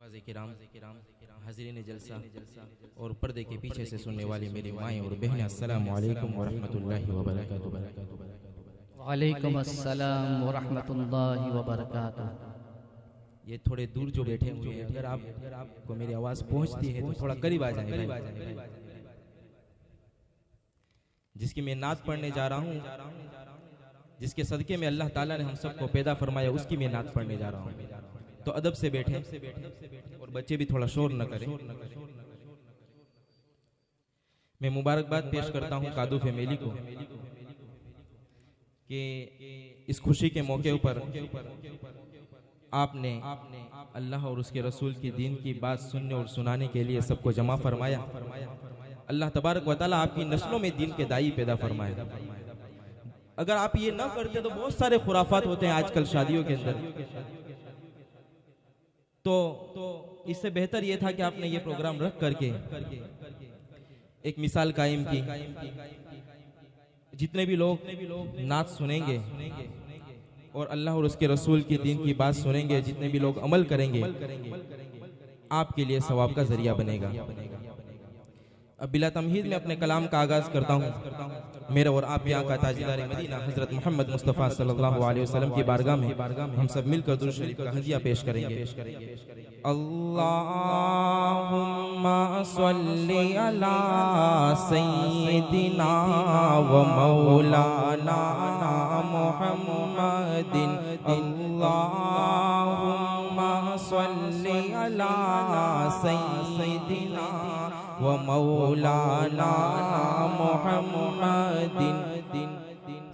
हाज़रीन जलसा और पर्दे के पीछे से सुनने वाली मेरी माएँ और बहनें, अस्सलामु अलैकुम व रहमतुल्लाहि व बरकातुहू। वालेकुम अस्सलाम व रहमतुल्लाहि व बरकातुहू। ये थोड़े दूर जो बैठे हुए हैं, अगर आपको मेरी आवाज़ पहुंचती है तो थोड़ा करीब आ जाए भाई। जिसकी मैं नात पढ़ने जा रहा हूँ, जिसके सदके में अल्लाह ताला ने हम सबको पैदा फरमाया, उसकी मैं नात पढ़ने जा रहा हूँ। तो अदब से बैठे और बच्चे भी थोड़ा शोर न करें। मैं मुबारकबाद पेश करता हूँ कादू फैमिली को कि इस खुशी के मौके पर आपने अल्लाह और उसके रसूल की दीन की बात सुनने और सुनाने के लिए सबको जमा फरमाया। अल्लाह तबारक व तआला आपकी नस्लों में दीन के दाई पैदा फरमाया। अगर आप ये ना करते तो बहुत सारे खुराफात होते हैं आजकल शादियों के अंदर। तो इससे बेहतर ये था कि आपने ये प्रोग्राम रख करके एक मिसाल कायम की। जितने भी लोग नात सुनेंगे और अल्लाह और उसके रसूल की दीन की बात सुनेंगे, जितने भी लोग अमल करेंगे, आपके लिए सवाब का जरिया बनेगा। अब बिला तमहीद में अपने कलाम का आगाज करता हूँ। मेरे और आप यहाँ का ताजदार मदीना हजरत मोहम्मद मुस्तफ़ा सल्लल्लाहु अलैहि वसल्लम की बारगाह में हम सब मिलकर दुरूद शरीफ का हदिया पेश करेंगे। अल्लाहुम्मा सल्ली अला सय्यिदिना व मौलाना मुहम्मदिन। अल्लाहुम्मा सल्ली अला सय्यिदिना व मौलाना मुहम्मदिन।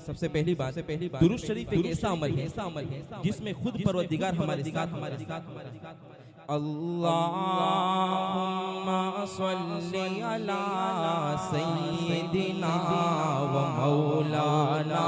सबसे पहली बात, दुरूद शरीफ एक ऐसा अमल है जिसमें खुद परवरदिगार हमारे साथ अल्लाहुम्मा सल्ली अला सय्यिदिना व मौलाना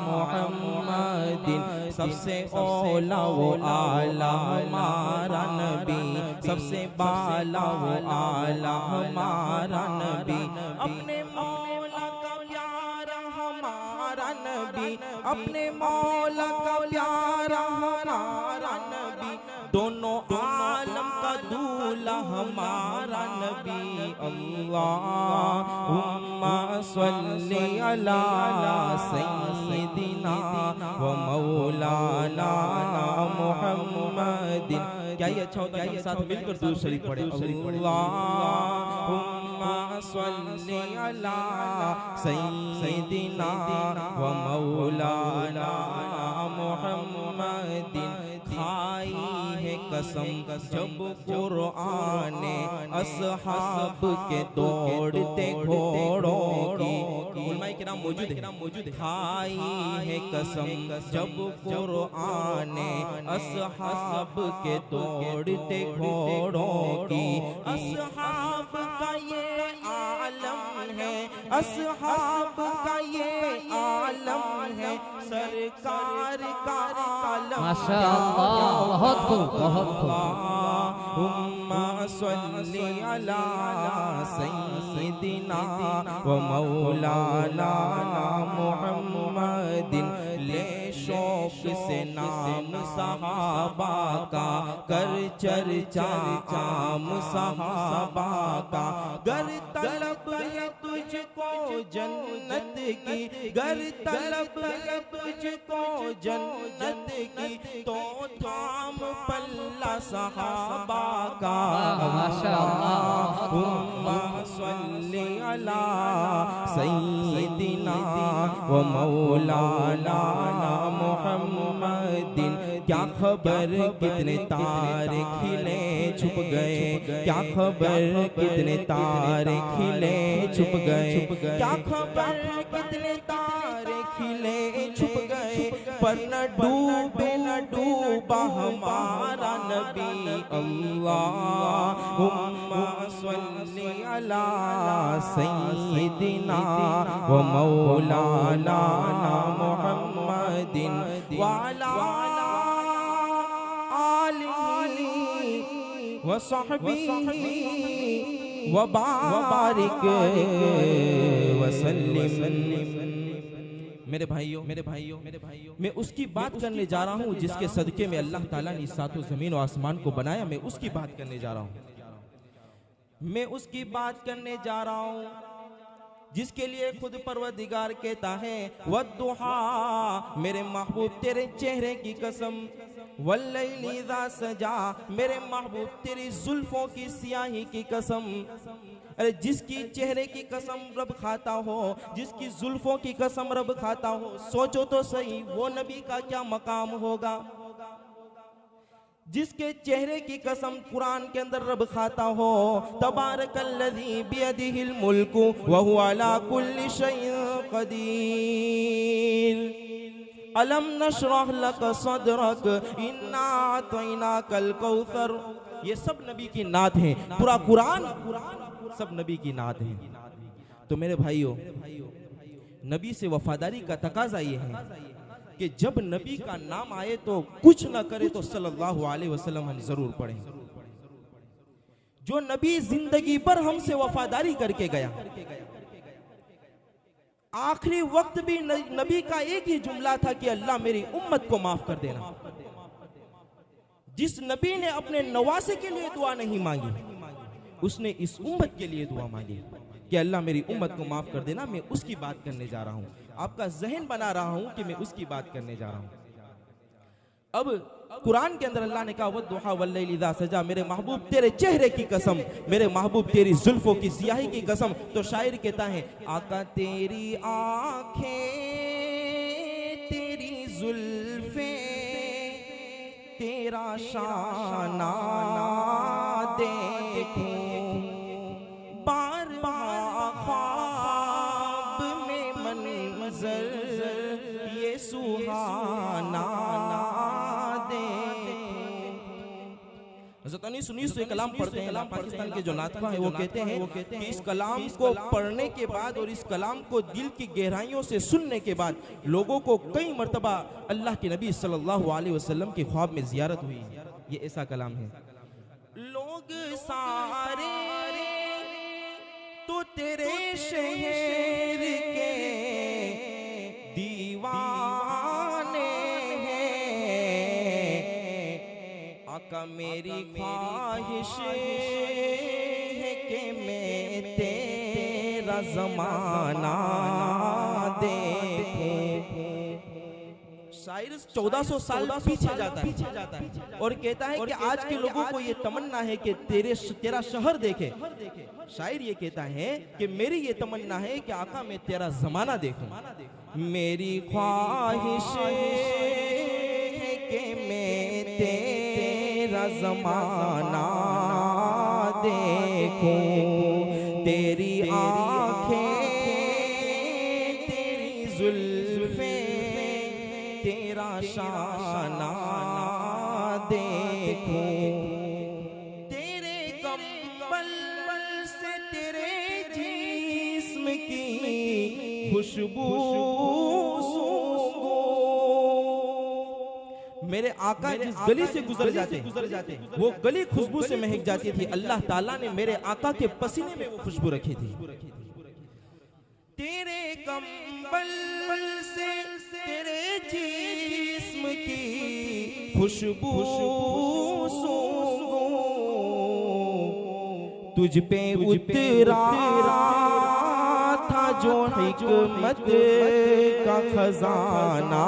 मुहम्मदिन। सबसे औला वो आला हमारा नबी, सबसे बाला वो आला हमारा नबी। अपने मौला का प्यारा हमारा नबी, अपने मौला का प्यारा हमारा नबी। दोनों आलम का दूल्हा हमारा नबी। अल्लाहुम्मा सल्ली अला सय्यिदिना व मौलाना मुहम्मदिन। क्या ये अच्छा होता है कि साथ मिलकर दुरूद शरीफ पढ़े? अल्लाहुम्मा सल्ली अला सय्यिदिना व मौलाना मुहम्मदिन। खाई है कसम जब कुरआन ने असहाब के दौड़ते घोड़ों की। उलमाए किराम मौजूद है। खाई है कसम जब कुरआन ने असहाब के दौड़ते घोड़ों की। असहाब का ये आलम है, असहाब का ये आलम है, सरकार का आलम। माशाअल्लाह, बहुत खूब, बहुत खूब। अल्लाहुम्मा सल्ली अला सय्यिदिना व मौलाना मुहम्मदिन। ले शौक से नाम सहाबा का, कर चर्चा आम सहाबा का। गर तलब है तुझको जन्नत की, गर तलब है तुझको जन्नत की, तो थाम पल्ला सहाबा का। अल्लाहुम्मा सल्ली अला सय्यिदिना व मौलाना मुहम्मदिन। क्या खबर कितने तारे खिले छुप गए, क्या खबर कितने तारे खिले छुप गए, क्या खबर कितने तारे खिले छुप गए, पर न डूबे न डूबा हमारा नबी। अल्लाहुम्मा सल्ली अला सय्यिदिना व मौलाना मुहम्मदिन व अला आलिहि व सहबिहि व बारिक व सल्लिम मेरे भाइयों मैं उसकी बात करने जा रहा हूँ जिसके सदके में अल्लाह ताला ने सातों जमीन और आसमान को बनाया। मैं उसकी बात करने जा रहा हूँ, मैं उसकी बात करने जा रहा हूँ जिसके लिए खुद परवरदिगार कहता है वद्दुहा, मेरे महबूब तेरे चेहरे की कसम, वल्लैलि इज़ा सजा, मेरे महबूब तेरी जुल्फों की सियाही की कसम। अरे जिसकी चेहरे की कसम रब खाता हो, जिसकी जुल्फों की कसम रब खाता हो, सोचो तो सही वो नबी का क्या मकाम होगा। जिसके चेहरे की कसम कुरान के अंदर रब खाता हो, तबारकल्लज़ी बियदिहिल मुल्कु व हुवा अला कुल्लि शैइन क़दीर, अलम नशरह लक सदरक, इन्ना अतैनाकल कौसर। ये सब नबी की नात हैं, पूरा कुरान सब नबी की नात है। तो मेरे भाइयों, नबी से वफादारी का तकाजा ये है कि जब नबी का नाम आए तो कुछ ना करे तो सल्लल्लाहु अलैहि वसल्लम हम जरूर पढ़ें। जो नबी जिंदगी पर हमसे वफादारी करके गया, आखिरी वक्त भी नबी का एक ही जुमला था कि अल्लाह मेरी उम्मत को माफ कर देना। जिस नबी ने अपने नवासे के लिए दुआ नहीं मांगी, उसने इस उम्मत के लिए दुआ मांगी कि अल्लाह मेरी उम्मत को माफ कर देना। मैं उसकी बात करने जा रहा हूं, आपका जहन बना रहा हूं कि मैं उसकी बात करने जा रहा हूं। अब कुरान के अंदर अल्लाह ने कहा वद्दुहा वल्लैलि इज़ा सजा, मेरे महबूब तेरे चेहरे की कसम, मेरे महबूब तेरी जुल्फों की सियाही की कसम। तो शायर कहता है आका तेरी आंखें, तेरी जुल्फें, तेरा शाना देखूं, बार बार ख्वाब में मंज़र ये सुहाना देखूं। हज़रत अनीस उन्नीस से कलाम पढ़ते हैं, पाकिस्तान के जो नातखा हैं वो कहते हैं कि इस कलाम को पढ़ने के बाद और इस कलाम को दिल की गहराइयों से सुनने के बाद लोगों को कई मर्तबा अल्लाह के नबी सल्लल्लाहु अलैहि वसल्लम के ख्वाब में ज़ियारत हुई। ये ऐसा कलाम है। लोग सारे तो तेरे शहर के दीवाने हैं, आका मेरी ख्वाहिश है कि मैं तेरा ज़माना देखूं। शायर 1400 साल पीछे जाता है और कहता है कि आज के लोगों को ये तमन्ना है कि तेरा शहर देखे। शायर ये कहता है कि मेरी ये तमन्ना है कि आका मैं तेरा जमाना देखूं। मेरी ख्वाहिश है कि मैं तेरा जमाना देखूं, तेरी आंखें, तेरी जुल्फें, तेरा शाना देखूं, तेरे कंबल से तेरे जिस्म की खुशबू सूंघूं। मेरे आका जिस गली से गुजर जाते वो गली खुशबू से महक जाती थी। अल्लाह ताला ने मेरे आका के पसीने में वो खुशबू रखी थी। तेरे कंबल से तेरे जिस्म की खुशबू सूंघूं, तुझ पे उतरा था जो हिकमत का खजाना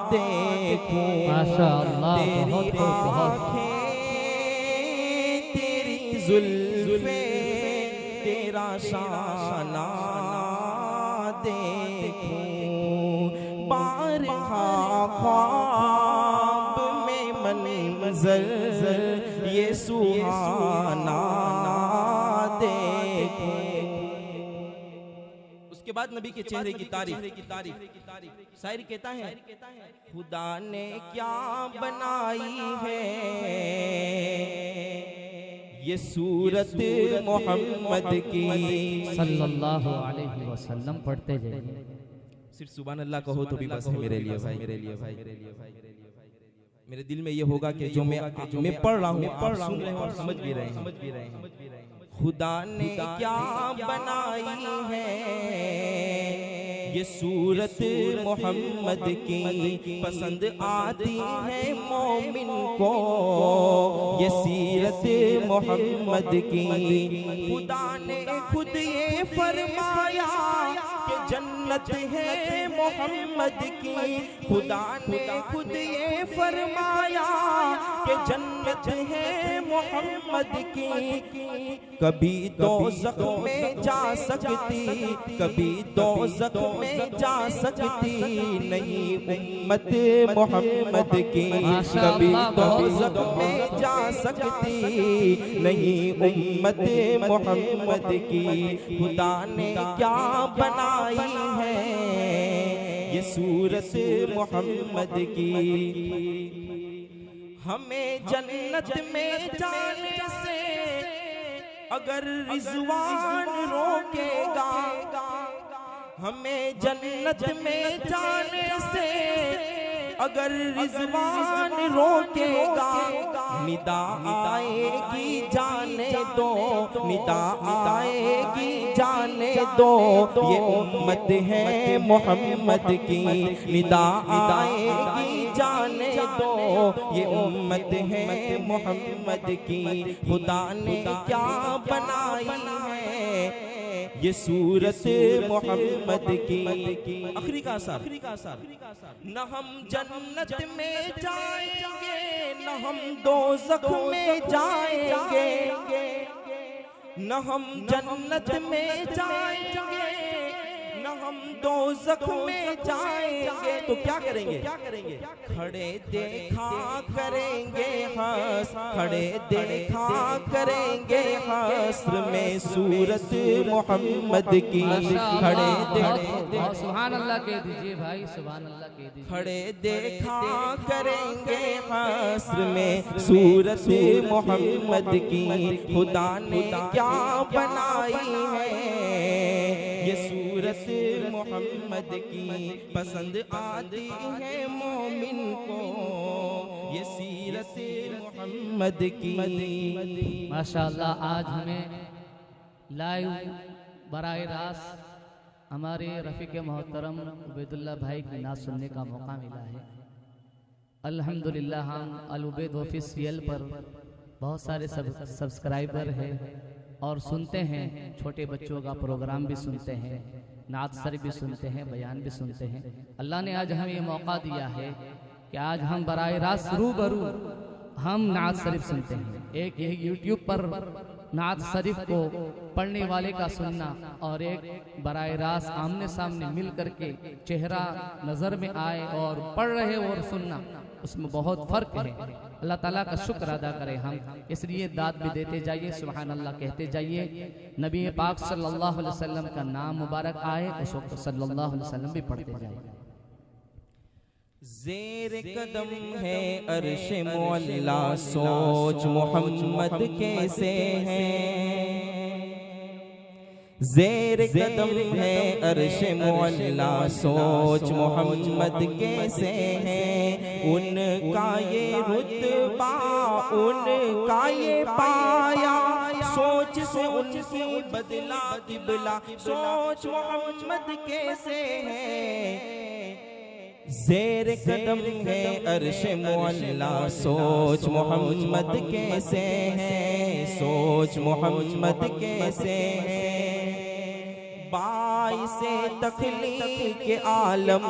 देखूं। माशाअल्लाह, तेरी बहुत बहुत आँखें, तेरी जुल्फें, तेरा शाना देखूं, बारहा ख्वाब में मंज़र ये सुहाना देखूं। उसके बाद नबी के चेहरे की तारीफ शायर कहता है खुदा ने क्या बनाई है ये सूरत मोहम्मद की। सल्लल्लाहु अलैहि वसल्लम पढ़ते जाइए। सिर्फ सुभान अल्लाह कहो तो भी बस है मेरे लिए भाई। मेरे दिल में ये होगा कि जो मैं पढ़ रहा हूँ, आप सुन रहे हैं और समझ भी रहे हैं। खुदा ने क्या बनाई है ये सूरत मोहम्मद की पसंद आती है मोमिन को, ये सीरत मोहम्मद की। खुदा ने खुद ये फरमाया कि जन्नत है मोहम्मद की, खुदा ने खुद ये फरमाया कि जन्नत है मोहम्मद की। कभी दोज़ख में जा सकती, कभी दोज़ख में जा सकती नहीं उम्मत मोहम्मद की, कभी दोज़ख में जा सकती नहीं उम्मत मोहम्मद की। खुदा ने क्या बनाई है ये सूरत मोहम्मद की। हमें जन्नत में जाने से अगर रिज़वान रोकेगा, हमें जन्नत में जाने से अगर रिज़वान रोकेगा, निदा आएगी जाने दो, निदा आएगी जाने दो, ये उम्मत है मोहम्मद की। निदा आएगी जाने दो, ये उम्मत है मोहम्मद की। खुदा ने क्या बनाई है ये सूरत मोहम्मद की। आखिरी का असर, न हम जन्नत में जाएंगे न हम दोज़ख में जाएंगे, न हम जन्नत में जाएंगे न हम दोज़ख में जाएंगे। तो क्या करेंगे? खड़े देखा करेंगे हस, खड़े देखा करेंगे हस्र में सूरत मोहम्मद की। खड़े देखा, सुभान अल्लाह कह दीजिए भाई, सुभान अल्लाह कह दीजिए। खड़े देखा करेंगे हस्र में सूरत मोहम्मद की। खुदा ने क्या बनाई है ये सूरत मोहम्मद की, पसंद आती है मोमिन को ये सीरत मोहम्मद की। माशाअल्लाह आज हमें लाइव बराह रास्त हमारे रफ़ीक मोहतरम उबैदुल्लाह भाई की नात सुनने का मौका मिला है। अल्हम्दुलिल्लाह हम अल उबैद ऑफिशियल पर बहुत सारे सब्सक्राइबर हैं और सुनते हैं, छोटे बच्चों का प्रोग्राम भी सुनते हैं, नात शरीफ भी सुनते हैं, बयान भी सुनते हैं। अल्लाह ने आज हमें ये मौका दिया है कि आज हम बराह रास्त रूबरू हम नात शरीफ सुनते हैं। एक यूट्यूब पर नात शरीफ को पढ़ने वाले का सुनना और एक बराह रास्त आमने सामने मिल करके चेहरा नज़र में आए और पढ़ रहे और सुनना, उसमें बहुत फ़र्क है। अल्लाह ताला का शुक्र अदा करें हम, इसलिए दाद भी देते जाइए, सुभान अल्लाह कहते जाइए। नबी पाक सल्लल्लाहु अलैहि वसल्लम का नाम मुबारक आए, उस वक्त सल्लल्लाहु अलैहि वसल्लम भी पढ़ते जाइए। ज़ेर कदम है अर्श मौला, सोच मोहम्मद कैसे है। ज़ेर कदम है अर्श मौला, सोच मोहम्मद कैसे है। उनका ये रुतबा उनका ये पाया, सोच से उनकी बदला किबला, सोच मोहम्मद कैसे है। ज़ेर कदम है अर्श मौला, सोच मोहम्मद कैसे है, सोच मोहम्मद कैसे है। बाइसे तख्लीक के आलम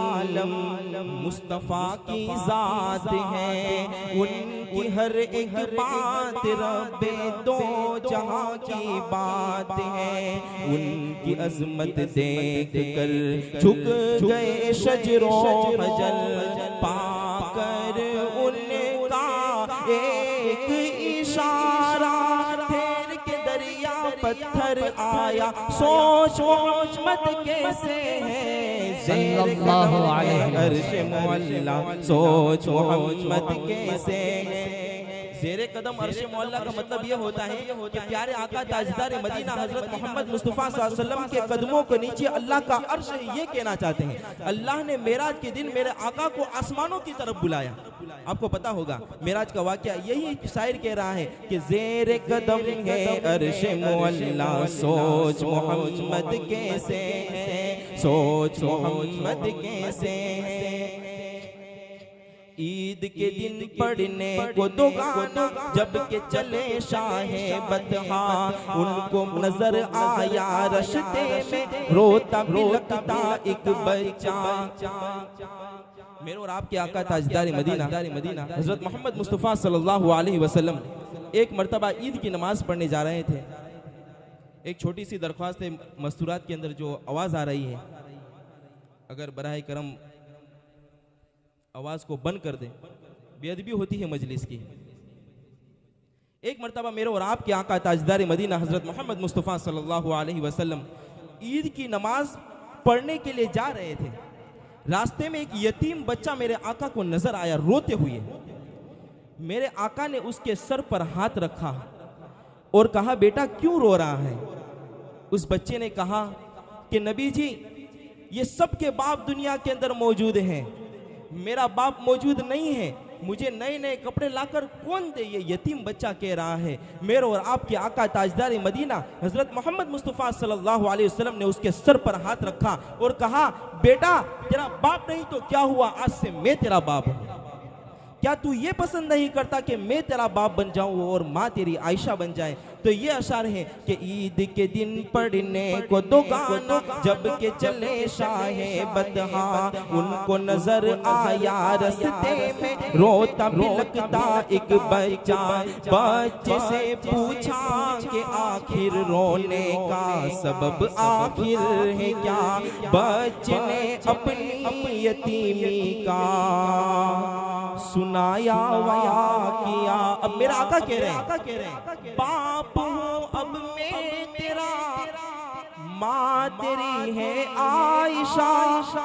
मुस्तफ़ा की ज़ात है, उनकी हर एक बात रब्बे दो जहां की बात है। उनकी अज़मत देख कर झुक गए शजरो हजल, पाकर उनका एक इशारा ठहर के दरिया पत्थर आया, सोच मोहम्मद कैसे है। सल्लल्लाहु अलैहि अर्श मौला, सोच मोहम्मद कैसे है। ज़ेरे कदम अर्श मौला का मतलब ये होता है कि प्यारे आका ताजदार मदीना हजरत मोहम्मद मुस्तफ़ा सल्लल्लाहु अलैहि वसल्लम के कदमों के नीचे अल्लाह का अर्श है, ये कहना चाहते हैं। अल्लाह ने मेराज के दिन मेरे आका को आसमानों की तरफ बुलाया। आपको पता होगा मेराज का वाकया, यही शायर कह रहा है कि ज़ेरे कदम है अर्श मौला, सोच मोहम्मद कैसे है, सोच मोहम्मद कैसे है। ईद के दिन पढ़ने को दो गाना जब के चले शाहे बतहा, उनको नजर आया रश्ते में रोता बिलखता एक बच्चा। मेरे और आपके आका ताजदार मदीना हजरत मोहम्मद मुस्तफ़ा सल्लल्लाहु अलैहि वसल्लम एक मर्तबा ईद की नमाज पढ़ने जा रहे थे। एक छोटी सी दरख्वास्त है, मस्तूरात के अंदर जो आवाज़ आ रही है अगर बराए करम आवाज को बंद कर दे, बेअदबी होती है मजलिस की। एक मर्तबा मेरे और आपके आका ताजदार मदीना हजरत मोहम्मद मुस्तफ़ा सल्लल्लाहु अलैहि वसल्लम ईद की नमाज पढ़ने के लिए जा रहे थे। रास्ते में एक यतीम बच्चा मेरे आका को नजर आया रोते हुए। मेरे आका ने उसके सर पर हाथ रखा और कहा, बेटा क्यों रो रहा है? उस बच्चे ने कहा कि नबी जी, ये सबके बाप दुनिया के अंदर मौजूद हैं, मेरा बाप मौजूद नहीं है, मुझे नए नए कपड़े लाकर कौन दे? ये यतीम बच्चा कह रहा है। मेरे और आपके आका ताजदार मदीना हजरत मोहम्मद मुस्तफ़ा सल्लल्लाहु अलैहि वसल्लम ने उसके सर पर हाथ रखा और कहा, बेटा तेरा बाप नहीं तो क्या हुआ, आज से मैं तेरा बाप हूं। क्या तू ये पसंद नहीं करता कि मैं तेरा बाप बन जाऊं और माँ तेरी आयशा बन जाए? तो ये अशार है कि ईद के दिन पढ़ने को दो गाना जब के चले शाहे बतहा, उनको नजर आया रस्ते में रोता बिलखता एक बच्चा। बच्चे से पूछा कि आखिर रोने का सबब आखिर है क्या? बच्चे ने अपनी यतीमी का सुनाया वाकिया। अब मेरा आका कह रहे हैं, बाप हूँ अब मैं तेरा, माँ तेरी है आयशा।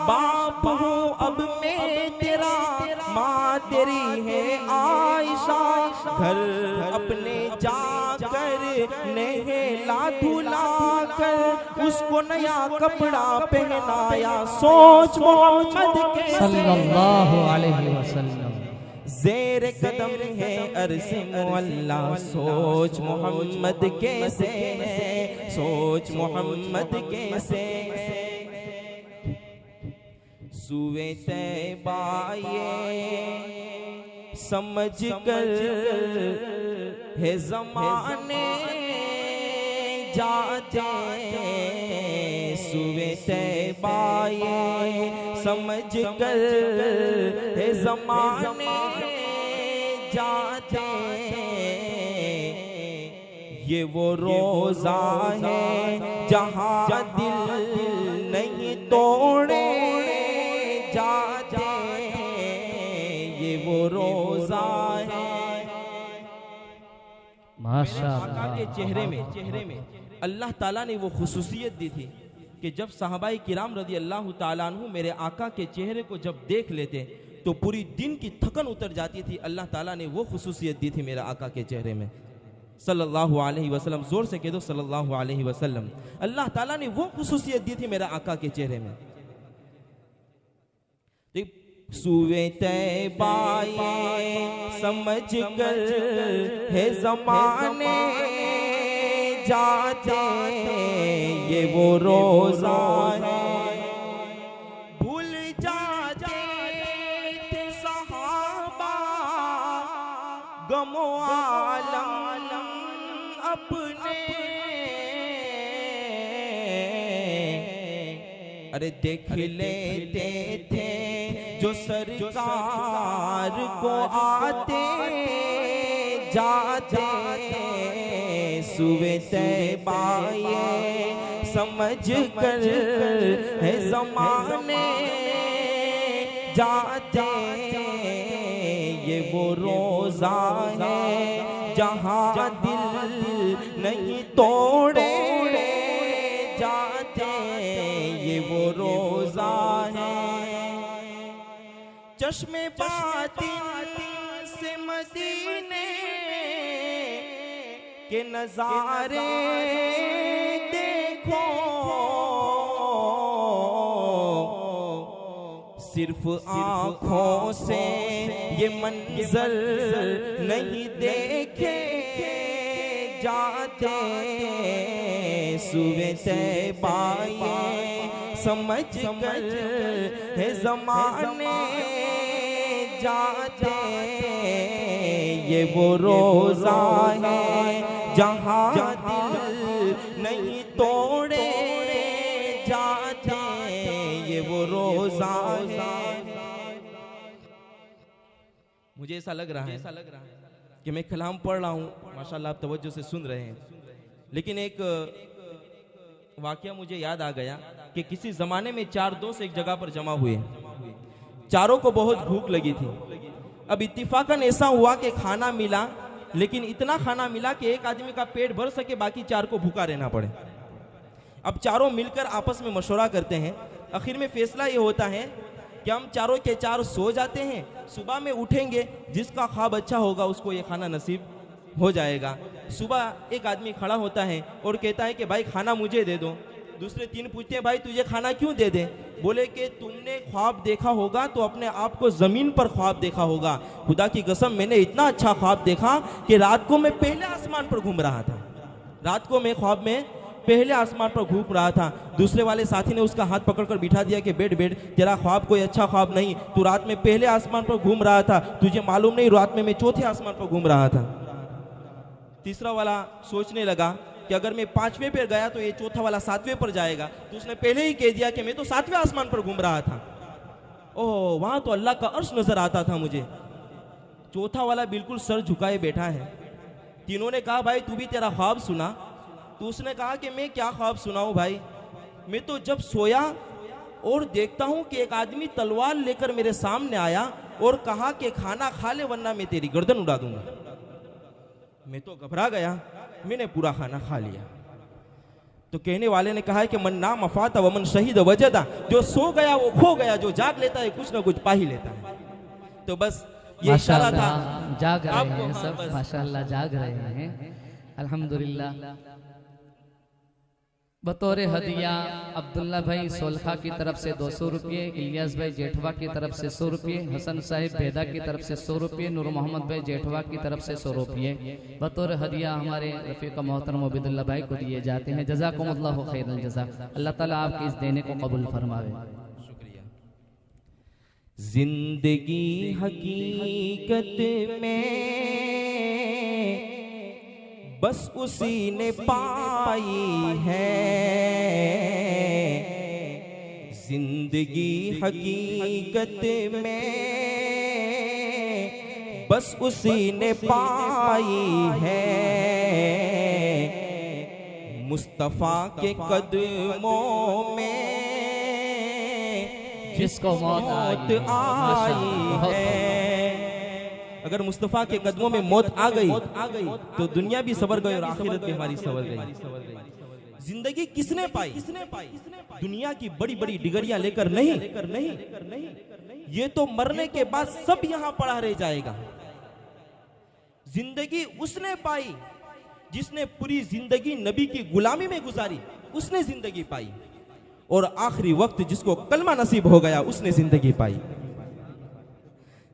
बाप हूँ अब मैं तेरा, माँ तेरी है आयशा। घर अपने जाकर नहला धुला कर उसको नया कपड़ा पहनाया। सोच मोहम्मद के सल्लल्लाहु अलैहि वसल्लम। ज़ेरे कदम है अर्ज़ मौला, सोच मोहम्मद कैसे है, सोच मोहम्मद कैसे है। सुए तैबा ये समझ कर है ज़माने जाते, सुए तैबा ये समझ कर है ज़माने जाते। ये वो रोज़ा है जहाँ दिल नहीं तोड़े जाते, ये वो रोज़ा है। माशाअल्लाह। के चेहरे में अल्लाह ताला ने वो खुसूसियत दी थी कि जब सहाबाई किराम रज़ी अल्लाह ताला अन्हु मेरे आका के चेहरे को जब देख लेते तो पूरी दिन की थकन उतर जाती थी। अल्लाह ताला ने वो खुसूसियत दी थी मेरे आका के चेहरे में सल्लल्लाहु अलैहि वसल्लम। जोर से कह दो सल्लल्लाहु अलैहि वसल्लम। अल्लाह ताला ने वो खुसूसियत दी थी मेरे आका के चेहरे में। सुवे तैबा समझ कर है ज़माने जाते, ये वो रोज़ा है। भूल जाते थे सहाबा गमो आलम अपने, अरे देख लेते थे जो सरकार को आते जाते। सुवे तैबा ये समझ कर है ज़माने जाते, ये वो रोज़ा है जहाँ दिल नहीं तोड़े जाते, ये वो रोज़ा है। चश्मे बातिन से मदीने के नजारे देखो, सिर्फ आँखों से ये मंजर नहीं देखे जाते, सुबह तैबा ये समझ कर है ज़माने जाते, ये वो रोज़ा है जहाँ दिल नहीं तोड़े जाते, ये वो रोज़ा है। मुझे ऐसा लग रहा है कि मैं कलाम पढ़ रहा हूँ, माशाल्लाह आप तवज्जो से सुन रहे हैं, लेकिन एक वाकया मुझे याद आ गया कि किसी ज़माने में 4 दोस्त एक जगह पर जमा हुए, चारों को बहुत भूख लगी थी। अब इत्तिफाकन ऐसा हुआ कि खाना मिला, लेकिन इतना खाना मिला कि एक आदमी का पेट भर सके, बाकी 4 को भूखा रहना पड़े। अब चारों मिलकर आपस में मशवरा करते हैं, आखिर में फैसला ये होता है कि हम चारों के 4 सो जाते हैं, सुबह में उठेंगे, जिसका ख्वाब अच्छा होगा उसको ये खाना नसीब हो जाएगा। सुबह एक आदमी खड़ा होता है और कहता है कि भाई खाना मुझे दे दो। दूसरे 3 पूछते हैं भाई तुझे खाना क्यों दे दें? बोले कि तुमने ख्वाब देखा होगा तो अपने आप को ज़मीन पर ख्वाब देखा होगा। खुदा की कसम मैंने इतना अच्छा ख्वाब देखा कि रात को मैं पहले आसमान पर घूम रहा था, रात को मैं ख्वाब में पहले आसमान पर घूम रहा था। दूसरे वाले साथी ने उसका हाथ पकड़कर बिठा दिया कि बैठ बैठ, तेरा ख्वाब कोई अच्छा ख्वाब नहीं, तू रात में पहले आसमान पर घूम रहा था, तुझे मालूम नहीं रात में मैं चौथे आसमान पर घूम रहा था। तीसरा वाला सोचने लगा कि अगर मैं 5वें पर गया तो ये चौथा वाला 7वें पर जाएगा, तो उसने पहले ही कह दिया कि मैं तो 7वें आसमान पर घूम रहा था। ओह, वहां तो अल्लाह का अर्श नजर आता था मुझे। चौथा वाला बिल्कुल सर झुकाए बैठा है। तीनों ने कहा भाई तू भी तेरा ख्वाब सुना। तो उसने कहा कि मैं क्या ख्वाब सुनाऊं भाई, मैं तो जब सोया और देखता हूं कि एक आदमी तलवार लेकर मेरे सामने आया और कहा कि खाना खा ले वरना मैं तेरी गर्दन उड़ा दूंगा। मैं तो घबरा गया, मैंने पूरा खाना खा लिया। तो कहने वाले ने कहा है कि मन नाम अफाता वमन शहीद वजदा, जो सो गया वो खो गया, जो जाग लेता है कुछ ना कुछ पा ही लेता है। तो बस ये इशारा था, जाग रहे हैं सब, माशाल्लाह जाग रहे हैं, अल्हम्दुलिल्लाह। बतौर हदिया अब्दुल्ला भाई सोलखा की तरफ से 200 रुपये, इलियास भाई जेठवा की तरफ से 100 रुपये, हसन साहिब बेदा की तरफ से 100 रुपये, नूर मोहम्मद भाई जेठवा की तरफ से 100 रुपये बतौर हदिया हमारे रफीक मोहतरम उबैदुल्लाह भाई को दिए जाते हैं। जज़ाकुमुल्लाहु खैरल जज़ा, अल्लाह ताला आपके इस देने को कबूल फरमावे। शुक्रिया। जिंदगी हकीकत में बस उसी ने पाई है, जिंदगी हकीकत में बस उसी ने पाई है, मुस्तफा के कदमों में जिसको मौत आई है। अगर मुस्तफ़ा के कदमों में मौत आ गई तो दुनिया भी सवर गई और आखिरत भी हमारी सवर गई। जिंदगी किसने पाई? दुनिया की बड़ी बड़ी डिग्रियां लेकर नहीं, ये तो मरने के बाद सब यहां पड़ा रह जाएगा। जिंदगी उसने पाई जिसने पूरी जिंदगी नबी की गुलामी में गुजारी, उसने जिंदगी पाई। और आखिरी वक्त जिसको कलमा नसीब हो गया उसने जिंदगी पाई।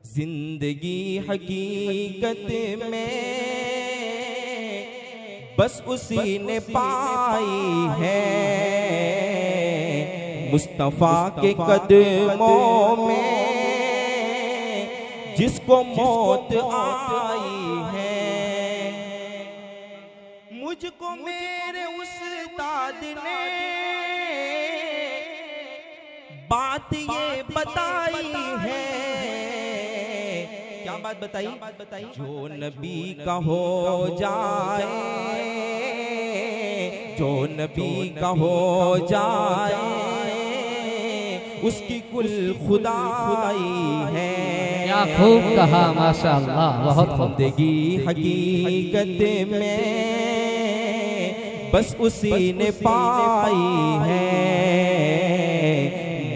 जिंदगी हकीकत में बस उसी ने पाई है, मुस्तफा के कदमों में जिसको मौत आई है। मुझको मेरे उस्ताद ने बात ये बताई है। क्या बात बताई? जो नबी का हो जाए, जो नबी का हो जाए उसकी कुल खुदाई है। क्या खूब कहा, माशाअल्लाह, बहुत खूब। जिंदगी हकीकत में बस उसी ने पाई है,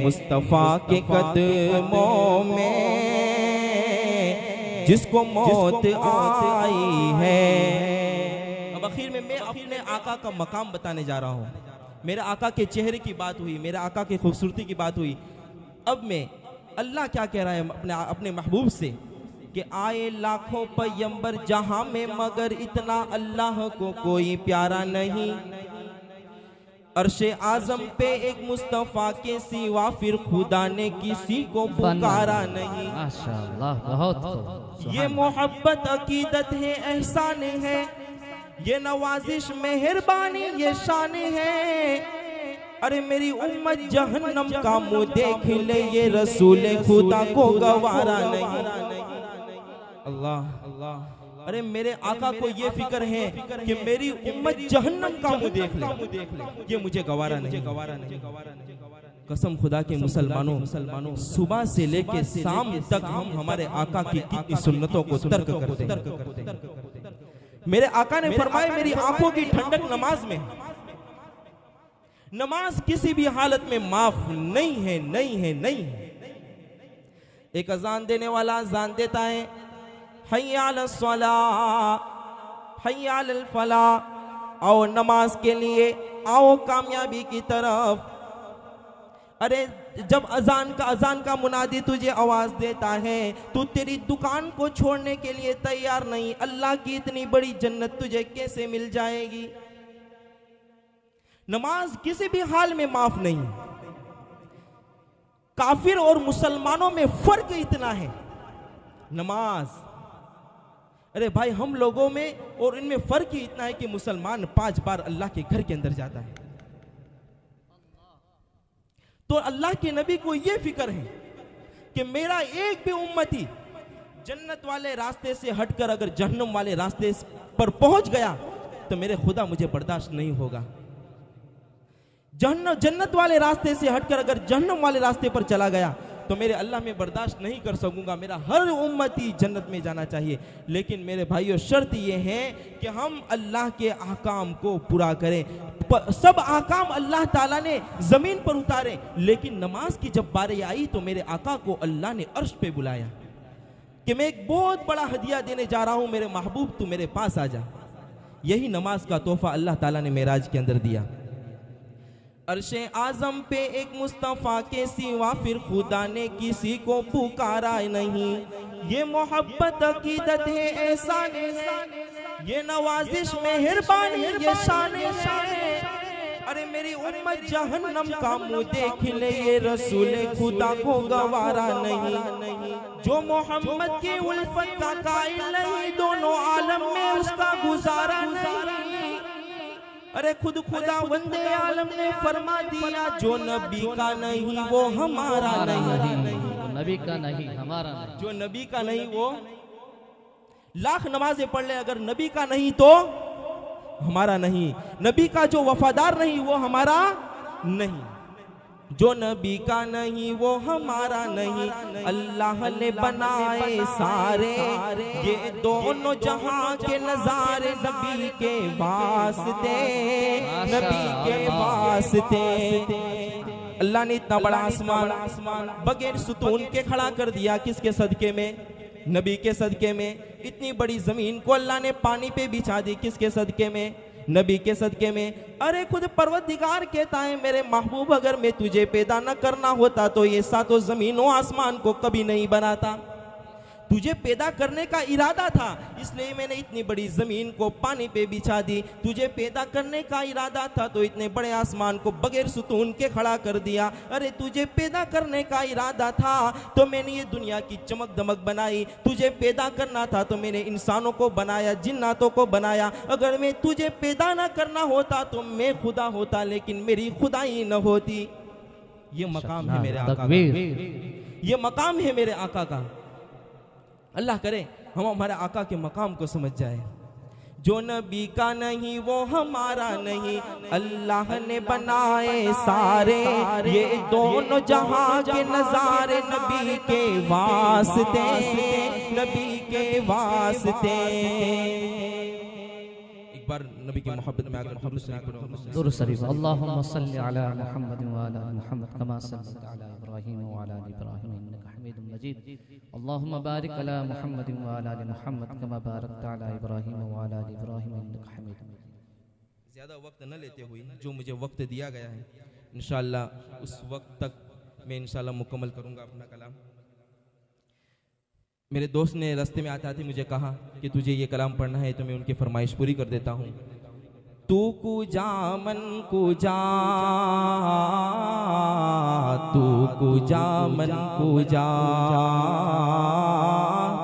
मुस्तफा के कदमों में जिसको मौत आई है। अब आखिर में मैं अपने आका का मकाम बताने जा रहा हूँ। मेरे आका के चेहरे की बात हुई, मेरे आका की खूबसूरती की बात हुई। अब मैं अल्लाह क्या कह रहा है अपने महबूब से कि आए लाखों पैगंबर जहां में मगर इतना अल्लाह को कोई प्यारा नहीं। अर्शे आजम पे एक मुस्तफा के सिवा फिर खुदा ने किसी को पुकारा नहीं। माशाअल्लाह, बहुत खूब। ये मोहब्बत अकीदत है, एहसान है, ये नवाजिश मेहरबानी, ये शान है। अरे मेरी उम्मत जहन्नम का मुंह देख ले, ये रसूल खुदा को गवारा नहीं। अल्लाह अल्लाह, अरे मेरे आका को ये फिक्र है कि मेरी उम्मत जहन्नम का मुंह देख ले, ये मुझे गवारा नहीं। कसम खुदा के मुसलमानों, सुबह से लेके शाम तक हम हमारे आका की कितनी सुन्नतों को तर्क करते हैं। मेरे आका ने फरमाया मेरी आंखों की ठंडक नमाज में। नमाज किसी भी हालत में माफ नहीं है, नहीं है, नहीं है। एक अजान देने वाला अजान देता है, हय्या अलस सलाह, हय्या अलल फलाह, आओ नमाज के लिए, आओ कामयाबी की तरफ। अरे जब अजान का मुनादी तुझे आवाज देता है, तू तेरी दुकान को छोड़ने के लिए तैयार नहीं। अल्लाह की इतनी बड़ी जन्नत तुझे कैसे मिल जाएगी। नमाज किसी भी हाल में माफ नहीं। काफिर और मुसलमानों में फर्क इतना है, नमाज। अरे भाई, हम लोगों में और इनमें फर्क ही इतना है कि मुसलमान 5 बार अल्लाह के घर के अंदर जाता है। तो अल्लाह के नबी को यह फिक्र है कि मेरा एक भी उम्मती जन्नत वाले रास्ते से हटकर अगर जहन्नम वाले रास्ते पर पहुंच गया तो मेरे खुदा मुझे बर्दाश्त नहीं होगा। जन्नत वाले रास्ते से हटकर अगर जहन्नम वाले रास्ते पर चला गया तो मेरे अल्लाह में बर्दाश्त नहीं कर सकूंगा। मेरा हर उम्मती जन्नत में जाना चाहिए। लेकिन मेरे भाइयों, शर्त यह है कि हम अल्लाह के अहकाम को पूरा करें। सब अहकाम अल्लाह ताला ने जमीन पर उतारे, लेकिन नमाज की जब बारी आई तो मेरे आका को अल्लाह ने अर्श पे बुलाया कि मैं एक बहुत बड़ा हदिया देने जा रहा हूं, मेरे महबूब तू मेरे पास आ जा। यही नमाज का तोहफा अल्लाह ताला ने मेराज के अंदर दिया। अर्शे आजम पे एक मुस्तफा के सिवा फिर खुदा ने किसी को पुकारा नहीं। ये मोहब्बत अकीदत है, एहसान है, ये नवाजिश मेहरबानी, ये शान है। अरे मेरी उम्मत जहन्नम का मुंह देख ले, ये रसूल खुदा को गवारा नहीं। जो मोहम्मद की उल्फत का कायल नहीं, दोनों आलम में उसका गुजारा नहीं। अरे खुद खुदा वंदे आलम ने फरमा दिया, जो नबी का नहीं वो हमारा नहीं। नबी का नहीं हमारा नहीं। जो नबी का नहीं वो लाख नमाजें पढ़ ले, अगर नबी का नहीं तो हमारा नहीं। नबी का जो वफादार नहीं वो हमारा नहीं। जो नबी का नहीं वो हमारा नहीं। अल्लाह ने बनाए सारे ये दोनों जहां के नजारे, नबी के वास्ते, नबी के वास्ते। अल्लाह ने इतना बड़ा आसमान बगैर सुतून के खड़ा कर दिया, किसके सदके में? नबी के सदके में। इतनी बड़ी जमीन को अल्लाह ने पानी पे बिछा दी, किसके सदके में? नबी के सदके में। अरे खुद परवरदिगार कहता है, मेरे महबूब अगर मैं तुझे पैदा न करना होता तो ये सातों जमीनों आसमान को कभी नहीं बनाता। तुझे पैदा करने का इरादा था, इसलिए मैंने इतनी बड़ी जमीन को पानी पे बिछा दी। तुझे पैदा करने का इरादा था तो इतने बड़े आसमान को बगैर सुतून के खड़ा कर दिया। अरे तुझे पैदा करने का इरादा था तो मैंने ये दुनिया की चमक दमक बनाई। तुझे पैदा करना था तो मैंने इंसानों को बनाया, जिन्नातों को बनाया। अगर मैं तुझे पैदा ना करना होता तो मैं खुदा होता, लेकिन मेरी खुदाई न होती। ये मकाम है मेरे आका का, ये मकाम है मेरे आका का। अल्लाह करे हम हमारे आका के मकाम को समझ जाए। जो नबी का नहीं वो हमारा नहीं। अल्लाह ने बनाए सारे ये दोनों जहां के नजारे, नबी के वास्ते, नबी के वास्ते। एक बार नबी की मोहब्बत में आकर दुरूद शरीफ। अल्लाहुम्मा सल्लि अला मुहम्मद व अला मुहम्मद कमा सल्लैता अला इब्राहीम व अला आलि इब्राहीम इन्नका हमीदुम मजीद। अल्लाहुम्मा बारिक अला मुहम्मद व अला आलि मुहम्मद कमा बारकता अला इब्राहीम व अला आलि इब्राहीम इन्नका हमीदुम मजीद। ज़्यादा वक्त न लेते हुए जो मुझे वक्त दिया गया है इंशाअल्लाह उस वक्त तक मैं इंशाअल्लाह मुकम्मल करूँगा अपना कलाम। मेरे दोस्त ने रास्ते में आते आते मुझे कहा कि तुझे ये कलाम पढ़ना है, तो मैं उनकी फरमाइश पूरी कर देता हूँ। तू कुजा मन कुजा, तू कुजा मन कुजा,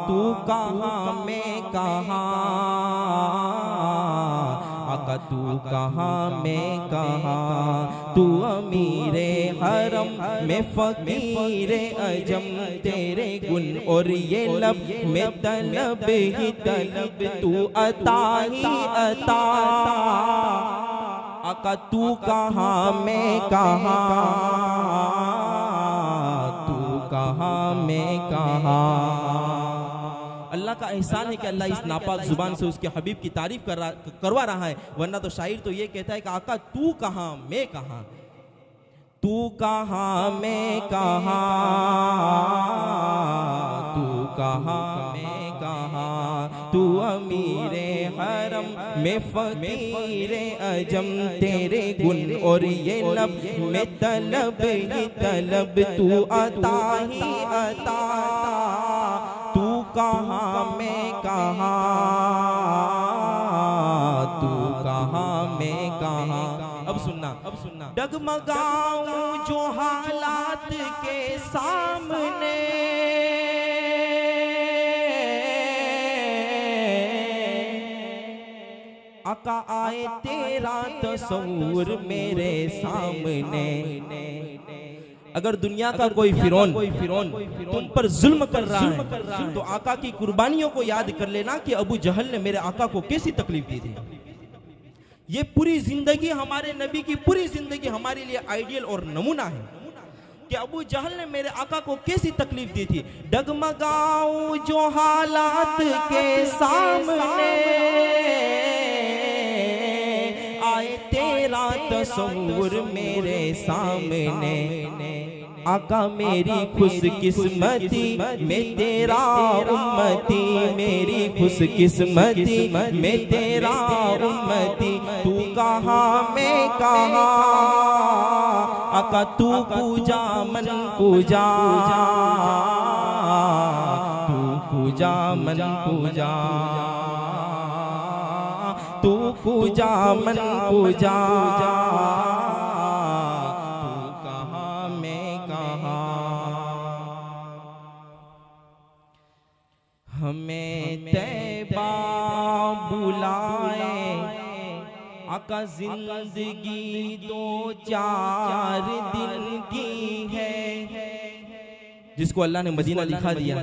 तू कहाँ मैं कहाँ, आका तू कहाँ मैं कहाँ, तू अमीरे हरम में फकीरे अजम, तेरे गुण और ये लब में तलब ही तलब, तू अता ही अता, आका तू कहाँ मैं कहाँ, तू कहाँ मैं कहाँ। अल्लाह का एहसान है कि अल्लाह इस नापाक जुबान से उसके हबीब की तारीफ करवा रहा है, वरना तो शायर तो ये कहता है कि आका तू कहाँ मैं कहाँ, तू कहाँ मैं कहाँ, तू कहाँ मैं कहाँ, तू अमीरे हरम में फकीरे अजम, तेरे गुण और ये लब में तलब ही तलब, तू अता ही अता, तू कहाँ मैं कहाँ, तू कहाँ मैं कहाँ। अब सुनना डगमगाऊं जो हालात के सामने, आका आए तेरा तस्वीर मेरे सामने। अगर दुनिया का कोई फिरौन तुम पर जुल्म कर रहा है तो आका की कुर्बानियों को याद कर लेना कि अबू जहल ने मेरे आका को कैसी तकलीफ दी थी। ये पूरी जिंदगी, हमारे नबी की पूरी जिंदगी हमारे लिए आइडियल और नमूना है कि अबू जहल ने मेरे आका को कैसी तकलीफ दी थी। डगमगाऊं जो हालात के सामने, आए तेरा तस्वीर मेरे सामने, आका मेरी खुशकिस्मती में तेरा उम्मती, मेरी खुशकिस्मती में तेरा उम्मती, तू कहाँ मैं कहाँ, आका तू पूजा मन पूजा, तू पूजा मन पूजा, तू पूजा मन पूजा, तू कहाँ मैं कहाँ। हमें तैबा बुलाए आका, जिंदगी दो चार दिन की है। जिसको अल्लाह ने मदीना दिखा दिया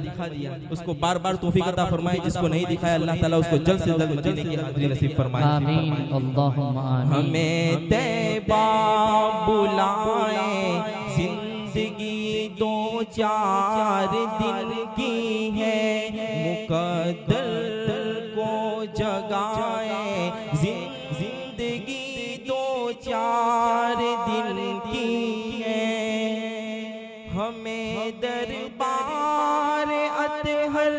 उसको बार बार तौफीक अता फरमाए, जिसको नहीं दिखाया अल्लाह ताला उसको जल्द से जल्द मदीने की हाज़िरी नसीब फरमाए। आमीन अल्लाहुम्मा आमीन। हमें तैबा बुलाए, जिंदगी दो चार दिन की है, मुकद्दर को जगाए, जिंदगी दो चार दिन की है। हमें दरबार अतहर